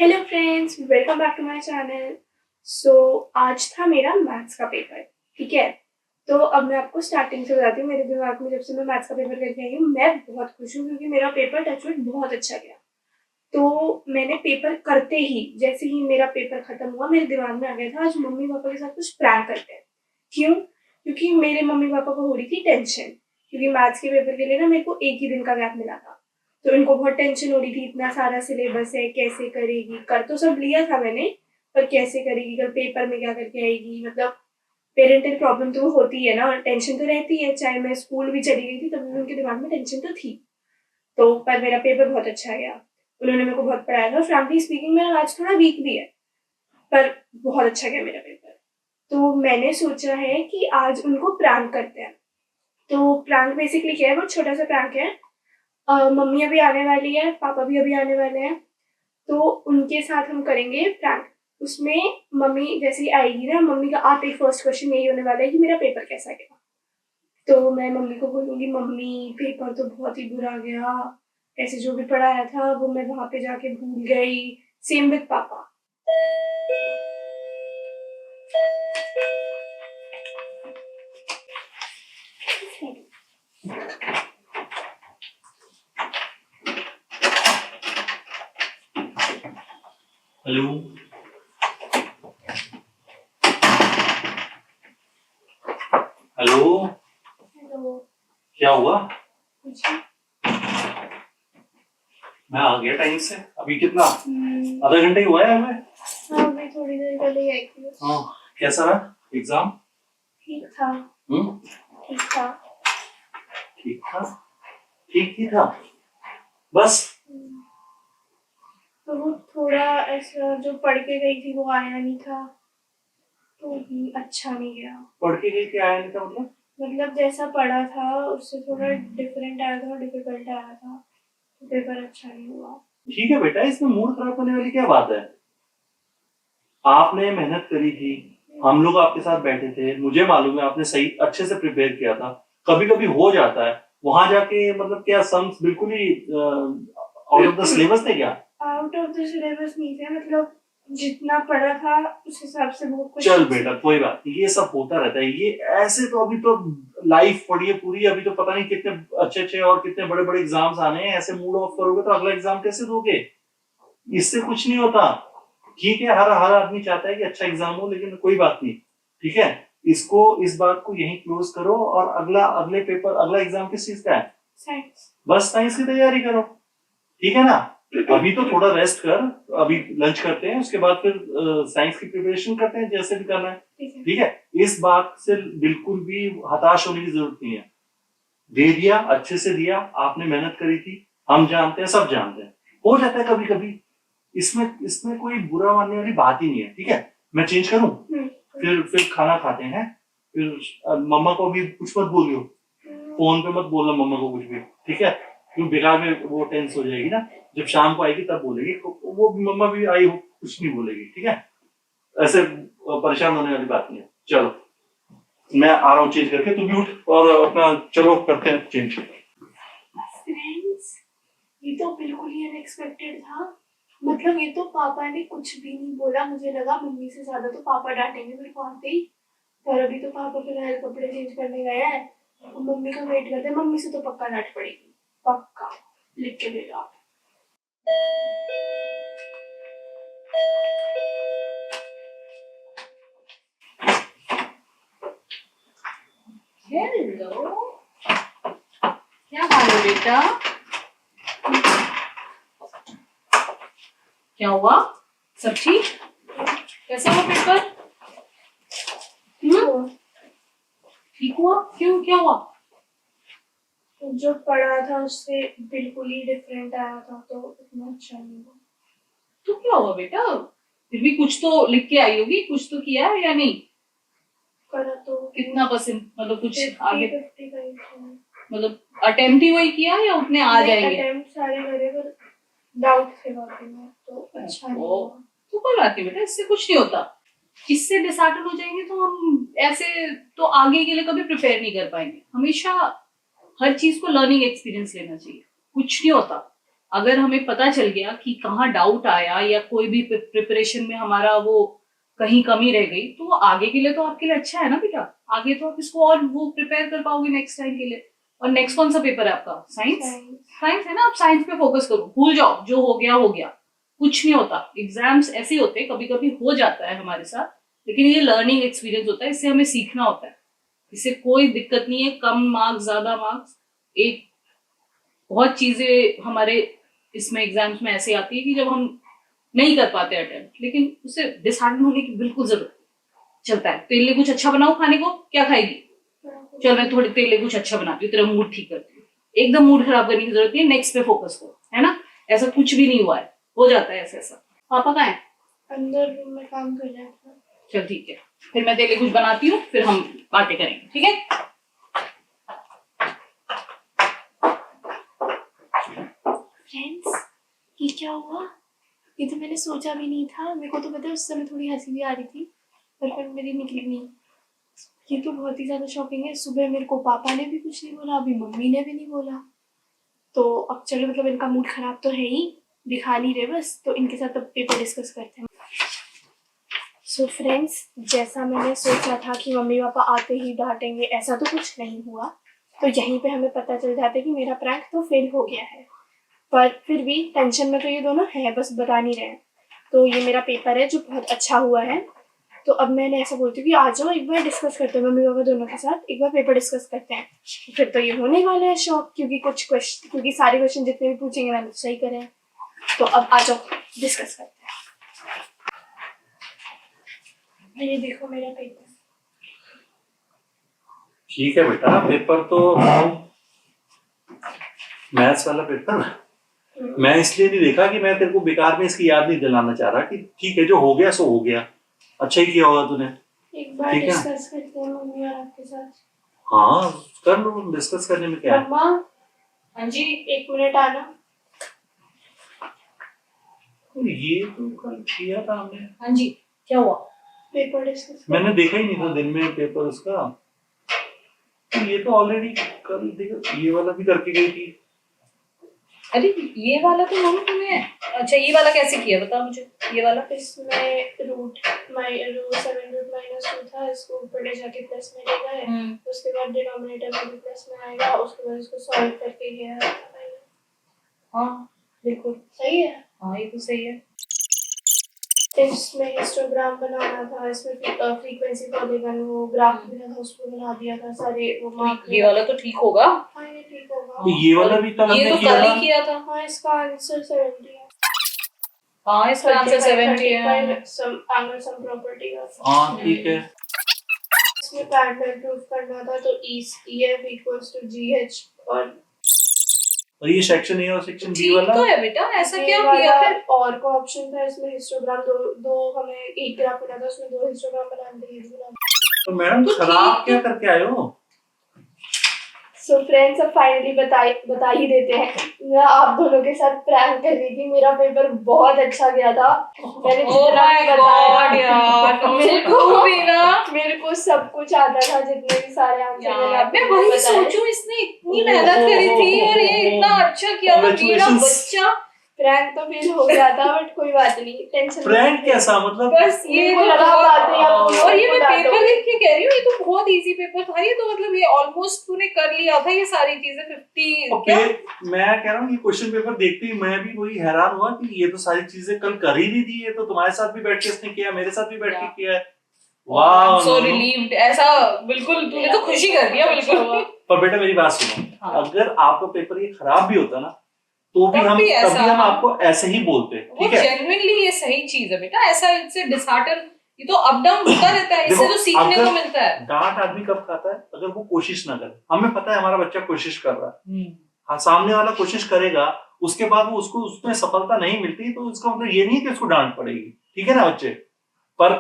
Hello friends, welcome back to my channel. So आज था मेरा मैथ्स का पेपर। ठीक है, तो अब मैं आपको स्टार्टिंग से बताती हूँ। मेरे दिमाग में जब से मैं मैथ्स का पेपर करके आई हूँ, मैं बहुत खुश हूँ क्योंकि मेरा पेपर टचवुड बहुत अच्छा गया। तो मैंने पेपर करते ही, जैसे ही मेरा पेपर खत्म हुआ, मेरे दिमाग में आ गया था आज मम्मी पापा के साथ कुछ प्रैंक करते हैं। क्यों? क्योंकि मेरे मम्मी पापा को हो रही थी टेंशन, क्योंकि मैथ्स के पेपर के लिए ना मेरे को एक ही दिन का गैप मिला था। तो इनको बहुत टेंशन हो रही थी, इतना सारा सिलेबस है, कैसे करेगी। कर तो सब लिया था मैंने, पर कैसे करेगी, कल पेपर में क्या करके आएगी। मतलब पेरेंटल प्रॉब्लम तो होती है ना, टेंशन तो रहती है। चाहे मैं स्कूल भी चली गई थी तब भी उनके दिमाग में टेंशन तो थी। तो पर मेरा पेपर बहुत अच्छा गया, उन्होंने मेरे को बहुत पढ़ाया था। फ्रैंकली स्पीकिंग मेरा आज थोड़ा वीक भी है, पर बहुत अच्छा गया मेरा पेपर। तो मैंने सोचा है कि आज उनको प्रैंक करते हैं। तो प्रैंक बेसिकली क्या है, वो छोटा सा प्रैंक है। मम्मी अभी आने वाली है, पापा भी अभी आने वाले हैं, तो उनके साथ हम करेंगे प्रैंक। उसमें मम्मी जैसे ही आएगी ना, मम्मी का आते ही फर्स्ट क्वेश्चन यही होने वाला है कि मेरा पेपर कैसा गया। तो मैं मम्मी को बोलूंगी, मम्मी पेपर तो बहुत ही बुरा गया, ऐसे जो भी पढ़ाया था वो मैं वहां पे जाके भूल गई। सेम विद पापा। हेलो। हेलो। हेलो। क्या हुआ? कुछ नहीं। मैं आ गया टाइम से। अभी कितना, आधा घंटे ही हुआ है हमें? हाँ, मैं थोड़ी देर पहले ही आई थी बस। हाँ, कैसा रहा एग्जाम? ठीक था। ठीक था। ठीक था। ठीक ही था बस। तो वो थोड़ा ऐसा जो पढ़ के गई थी वो आया नहीं था, तो भी अच्छा नहीं गया। पढ़ के गई थी, आया नहीं था मतलब जैसा पढ़ा था उससे थोड़ा डिफरेंट आया था, डिफिकल्ट आया था, तो पेपर अच्छा नहीं हुआ। ठीक है बेटा, इसमें मूड खराब होने वाली क्या बात है? आपने मेहनत करी थी, हम लोग आपके साथ बैठे थे, मुझे मालूम है आपने सही अच्छे से प्रिपेयर किया था। कभी कभी हो जाता है, वहां जाके मतलब क्या सम्स बिल्कुल ही आउट ऑफ द सिलेबस थे क्या? आउट ऑफ द सिलेबस नहीं थे, मतलब जितना पढ़ा था उस हिसाब से वो कुछ। चल बेटा कोई बात नहीं, ये सब होता रहता है। ये ऐसे तो अभी तो लाइफ पड़ी है पूरी, अभी तो पता नहीं कितने अच्छे अच्छे और कितने बड़े बड़े एग्जाम्स आने हैं। ऐसे मूड ऑफ करोगे तो अगला एग्जाम कैसे दोगे? इससे कुछ नहीं होता। ठीक है, हर हर आदमी चाहता है कि अच्छा एग्जाम हो, लेकिन कोई बात नहीं। ठीक है, इसको इस बात को यहीं क्लोज करो और अगले पेपर अगला एग्जाम किस चीज का है? साइंस। बस साइंस की तैयारी करो। ठीक है ना? अभी तो थोड़ा रेस्ट कर, अभी लंच करते हैं, उसके बाद फिर साइंस की प्रिपरेशन करते हैं, जैसे भी करना है। ठीक है, इस बात से बिल्कुल भी हताश होने की जरूरत नहीं है। दे दिया, अच्छे से दिया, आपने मेहनत करी थी, हम जानते हैं, सब जानते हैं। हो जाता है कभी कभी, इसमें इसमें कोई बुरा मानने वाली बात ही नहीं है। ठीक है, मैं चेंज करूं? फिर खाना खाते हैं। फिर मम्मा को भी कुछ मत बोलियो, फोन पे मत बोलना मम्मा को कुछ भी। ठीक है, क्यों बेकार में वो टेंस हो जाएगी ना। जब शाम को आएगी तब बोलेगी, वो मम्मा भी आई हो कुछ नहीं बोलेगी। ठीक है, ऐसे परेशान होने वाली बात नहीं है। चलो मैं आ रहा हूँ चेंज करके, तू भी उठ और अपना चलो करते हैं चेंज। फ्रेंड्स, ये तो बिल्कुल ही अनएक्सपेक्टेड था। मतलब ये तो पापा ने कुछ भी नहीं बोला, मुझे लगा मम्मी से ज्यादा तो पापा डांटेंगे मेरे को आते ही। पर अभी तो पापा फिलहाल कपड़े चेंज करने गए हैं, तो मम्मी का वेट करते हैं। मम्मी से तो पक्का डांट पड़ेगी, पक्का। लिख के दे दो आप। हेलो, क्या हाल है बेटा? क्या हुआ? सब ठीक? कैसा हुआ पेपर? ठीक हुआ? क्यों, क्या हुआ? जो पढ़ा था उससे बिल्कुल ही डिफरेंट आया था, तो इतना अच्छा नहीं हुआ। तो क्या हुआ बेटा? फिर भी कुछ तो लिख के आई होगी, कुछ तो किया है या नहीं? करा तो कितना परसेंट, मतलब कुछ 50 आगे, 50 का ही था। मतलब अटेम्प्ट ही वही किया या उतने आ जाएंगे? अटेम्प्ट सारे करे, पर डाउट थे बाकी में, तो अच्छा नहीं हुआ। तो कोई बात नहीं बेटा, इससे कुछ नहीं होता। इससे डिसहार्टन हो जाएंगे तो हम ऐसे तो आगे के लिए कभी प्रिपेयर नहीं कर पाएंगे। हमेशा हर चीज को लर्निंग एक्सपीरियंस लेना चाहिए, कुछ नहीं होता। अगर हमें पता चल गया कि कहाँ डाउट आया या कोई भी प्रिपरेशन में हमारा वो कहीं कमी रह गई, तो वो आगे के लिए तो आपके लिए अच्छा है ना बेटा। आगे तो आप इसको और वो प्रिपेयर कर पाओगे नेक्स्ट टाइम के लिए। और नेक्स्ट कौन सा पेपर है आपका? साइंस। साइंस है ना, आप साइंस पे फोकस करो, भूल जाओ जो हो गया, कुछ नहीं होता। एग्जाम्स ऐसे होते हैं, कभी कभी हो जाता है हमारे साथ, लेकिन ये लर्निंग एक्सपीरियंस होता है, इससे हमें सीखना होता है। इससे कोई दिक्कत नहीं है, कम मार्क्स ज्यादा मार्क्स, एक बहुत चीजें हमारे इसमें एग्जाम्स में ऐसे आती है कि जब हम नहीं कर पाते अटेम्प्ट, लेकिन उससे डिसहार्टन होने की बिल्कुल जरूरत चलता है। तेरे लिए कुछ अच्छा बनाओ खाने को, क्या खाएगी? चल मैं थोड़ी तेरे लिए कुछ अच्छा बनाती हूँ, तेरा मूड ठीक करती हूँ। एकदम मूड खराब करने की जरूरत नहीं है, नेक्स्ट पे फोकस करो, है ना। ऐसा कुछ भी नहीं हुआ है, हो जाता है ऐसा। पापा कहाँ है? अंदर रूम में काम कर रहे हैं। चल ठीक है, फिर मैं तेरे लिए कुछ बनाती हूँ, फिर हम बातें करेंगे, ठीक है। फ्रेंड्स, ये क्या हुआ? ये तो मैंने सोचा भी नहीं था। मेरे को तो पता है उस समय थोड़ी हंसी भी आ रही थी, पर फिर मेरी निकली नहीं। ये तो बहुत ही ज़्यादा शॉकिंग है। सुबह मेरे को पापा ने भी कुछ नहीं बोला, अभी मम्मी ने भी नहीं बोला। तो अब चलो, मतलब इनका मूड खराब तो है ही, दिखा नहीं रहे बस, तो इनके साथ अब पेपर डिस्कस करते हैं। सो फ्रेंड्स, जैसा मैंने सोचा था कि मम्मी पापा आते ही डांटेंगे, ऐसा तो कुछ नहीं हुआ। तो यहीं पे हमें पता चल जाता है कि मेरा प्रैंक तो फेल हो गया है, पर फिर भी टेंशन में तो ये दोनों हैं, बस बता नहीं रहे हैं। तो ये मेरा पेपर है जो बहुत अच्छा हुआ है। तो अब मैंने ऐसा बोलती हूँ कि आ जाओ एक बार डिस्कस करते हैं, मम्मी पापा दोनों के साथ एक बार पेपर डिस्कस करते हैं। फिर तो ये होने वाला है शॉक, क्योंकि सारे क्वेश्चन जितने भी पूछेंगे मैंने तो सही करे हैं। तो अब आ जाओ डिस्कस करते हैं। ये देखो मेरा पेपर। ठीक है बेटा, पेपर तो मैथ्स वाला पेपर मैं इसलिए नहीं देखा कि मैं तेरे को बेकार में इसकी याद नहीं दिलाना चाह रहा कि ठीक है जो हो गया सो हो गया। अच्छा ही किया होगा तूने। एक बार ठीक है। डिस्कस करते हैं मम्मी और आपके साथ। हाँ कर लो, डिस्कस करने में क्या है। मम्मा, हाँ जी। 1 मिनट आना। ये तो कल किया था हमने। हाँ जी, क्या हुआ? पेपर डिस्कस मैंने देखा ही नहीं था दिन में पेपर उसका। तो ये तो ऑलरेडी कल देखा, ये वाला भी करके गई थी। अरे ये वाला तो मम्मी तुम्हें, अच्छा ये वाला कैसे किया बता मुझे। ये वाला इसमें रूट 7√-2 था, इसको ऊपर ले जाके प्लस में ले गए, उसके बाद डिनोमिनेटर में भी प्लस में आएगा, उसके बाद इसको सॉल्व करके ये आया था। हाँ बिल्कुल सही है। हाँ ये तो सही है। इसमें हिस्टोग्राम बनाना था, इसमें फ्रीक्वेंसी पॉलीगन वो ग्राफ भी था, उसको बना दिया था सारे वो मार्क। ये वाला तो ठीक होगा। हाँ ये ठीक होगा। तो ये वाला भी कल ये हमने तो किया कल था। ही किया था। हाँ इसका आंसर 70 है। हाँ इसका आंसर 70 है। सम प्रॉपर्टी का। हाँ ठीक है। इसमें पैरेलल प्रूफ करना था, तो EF equals to GH और ये सेक्शन ए और सेक्शन बी ठीक वाला तो है बेटा, ऐसा ये क्या वाला किया फिर? और को ऑप्शन था इसमें हिस्टोग्राम दो हमें एक ग्राफ मिला था, उसमें 2 हिस्टोग्राम बनाने थे। तो मैडम तो खराब ठीक क्या करके आए हो? सो फ्रेंड्स, अब फाइनली बता ही देते हैं। मैं आप दोनों के साथ प्रैंक कर रही थी, मेरा पेपर बहुत अच्छा गया था। मैंने जितना भी बताया, मेरे को सब कुछ आता था, जितने भी सारे आंसर मैंने आपको मैं वही बताए। सोचूं, इसने इतनी मेहनत करी थी और ये इतना अच्छा किया था मेरा Congratulations. बच्चा। प्रैंक तो फेल हो गया था, बट कोई बात नहीं, टेंशन प्रैंक कैसा मतलब? बस ये मेरे को तो लगा बात है आप और ये मैं बता पेपर दो। देख के कह रही हूँ, ये तो बहुत इजी पेपर था। ये तो मतलब ये ऑलमोस्ट तूने कर लिया था ये सारी चीजें 50 और क्या। मैं कह रहा हूँ ये क्वेश्चन पेपर देखते ही मैं भी वही हैरान हुआ कि ये तो सारी चीजें कल कर ही दी थी। ये तो तुम्हारे साथ भी बैठ के इसने किया, मेरे साथ भी बैठ के किया है। वाह, सो रिलीव्ड, ऐसा बिल्कुल तूने तो खुशी कर दिया बिल्कुल। पर बेटा मेरी बात सुनो, हाँ। अगर आपका पेपर ये खराब भी होता ना तो भी तब हम भी ऐसा, तभी हम आपको ऐसे ही बोलते, ठीक है। जेन्युइनली ये सही चीज है बेटा, ऐसा इससे डिसहार्टन, ये तो अप डाउन होता रहता है, इससे देखो, तो सीखने अगर को मिलता है। डांट आदमी कब खाता है? अगर वो कोशिश ना करे। हमें पता है हमारा बच्चा कोशिश कर रहा है, हाँ सामने वाला कोशिश करेगा, उसके बाद वो उसको उसमें सफलता नहीं मिलती तो इसका मतलब ये नहीं कि उसको डांट पड़ेगी, ठीक है ना बच्चे। पर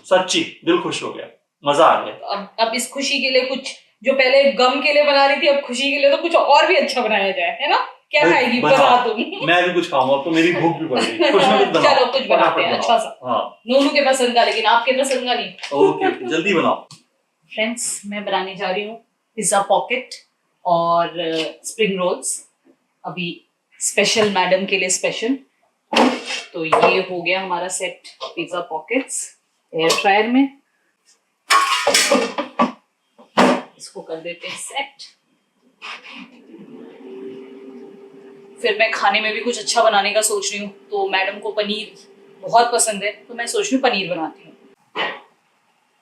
सच्ची दिल खुश हो गया, मजा आ गया। अब इस खुशी के लिए कुछ जो पहले गम के लिए बना रही थी, अब खुशी के लिए तो कुछ और भी अच्छा बनाया जाए, है ना। क्या खाएगी बता तुम? मैं भी कुछ खाऊंगा, अब तो मेरी भूख भी बढ़ गई। कुछ ना कुछ बनाओ, चलो कुछ बनाते हैं अच्छा सा। हाँ नोनू के पसंद का, लेकिन आपके पसंद का नहीं। ओके जल्दी बनाओ। फ्रेंड्स, मैं बनाने जा रही हूँ पिज्जा पॉकेट और स्प्रिंग रोल्स। अभी स्पेशल मैडम के लिए स्पेशल। तो ये हो गया हमारा set pizza pockets air fryer में। इसको कर देते हैं सेट। फिर मैं खाने में भी कुछ अच्छा बनाने का सोच रही हूँ, तो मैडम को पनीर बहुत पसंद है, तो मैं सोच रही हूँ पनीर बनाती हूँ।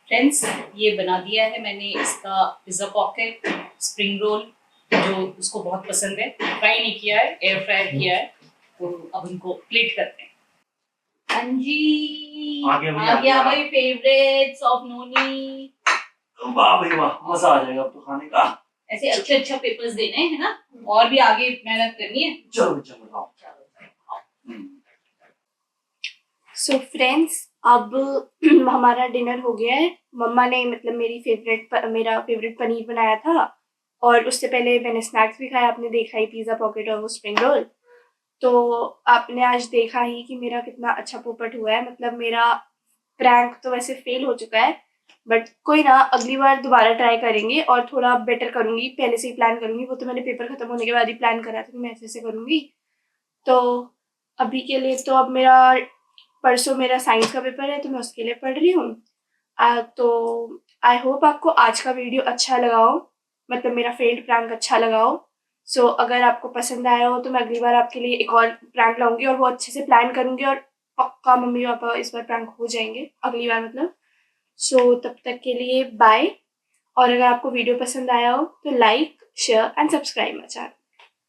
फ्रेंड्स, ये बना दिया है मैंने इसका पिज्जा पॉकेट स्प्रिंग रोल, जो उसको बहुत पसंद है। फ्राई नहीं किया है, एयर फ्रायर किया है। तो अब इनको प्लेट करते हैं। हाँ जी, आ गया भाई फेवरेट्स ऑफ नोनी। वाह भाई वाह, मजा आ जाएगा अब तो खाने का। ऐसे अच्छा पेपर्स देने हैं ना, और भी आगे मेहनत करनी है। चलो चलो आओ। सो फ्रेंड्स, अब हमारा डिनर हो गया है। मम्मा ने मतलब मेरा फेवरेट पनीर बनाया था, और उससे पहले मैंने स्नैक्स भी खाया। आपने देखा ही, पिज़्ज़ा पॉकेट और वो स्प्रिंग रोल। तो आपने आज देखा ही कि मेरा कितना अच्छा पोपट हुआ है। मतलब मेरा प्रैंक तो वैसे फेल हो चुका है, बट कोई ना, अगली बार दोबारा ट्राई करेंगे और थोड़ा बेटर करूँगी। पहले से ही प्लान करूँगी, वो तो मैंने पेपर ख़त्म होने के बाद ही प्लान करा था कि मैं ऐसे करूँगी। तो अभी के लिए तो अब परसों मेरा साइंस का पेपर है, तो मैं उसके लिए पढ़ रही हूँ। तो आई होप आपको आज का वीडियो अच्छा लगा हो, मतलब मेरा फेल्ड प्रैंक अच्छा लगा हो। सो अगर आपको पसंद आया हो तो मैं अगली बार आपके लिए एक और प्रैंक लाऊंगी, और वो अच्छे से प्लान करूँगी, और पक्का मम्मी पापा इस बार प्रैंक हो जाएंगे अगली बार मतलब। सो तब तक के लिए बाय। और अगर आपको वीडियो पसंद आया हो तो like, share and subscribe my channel.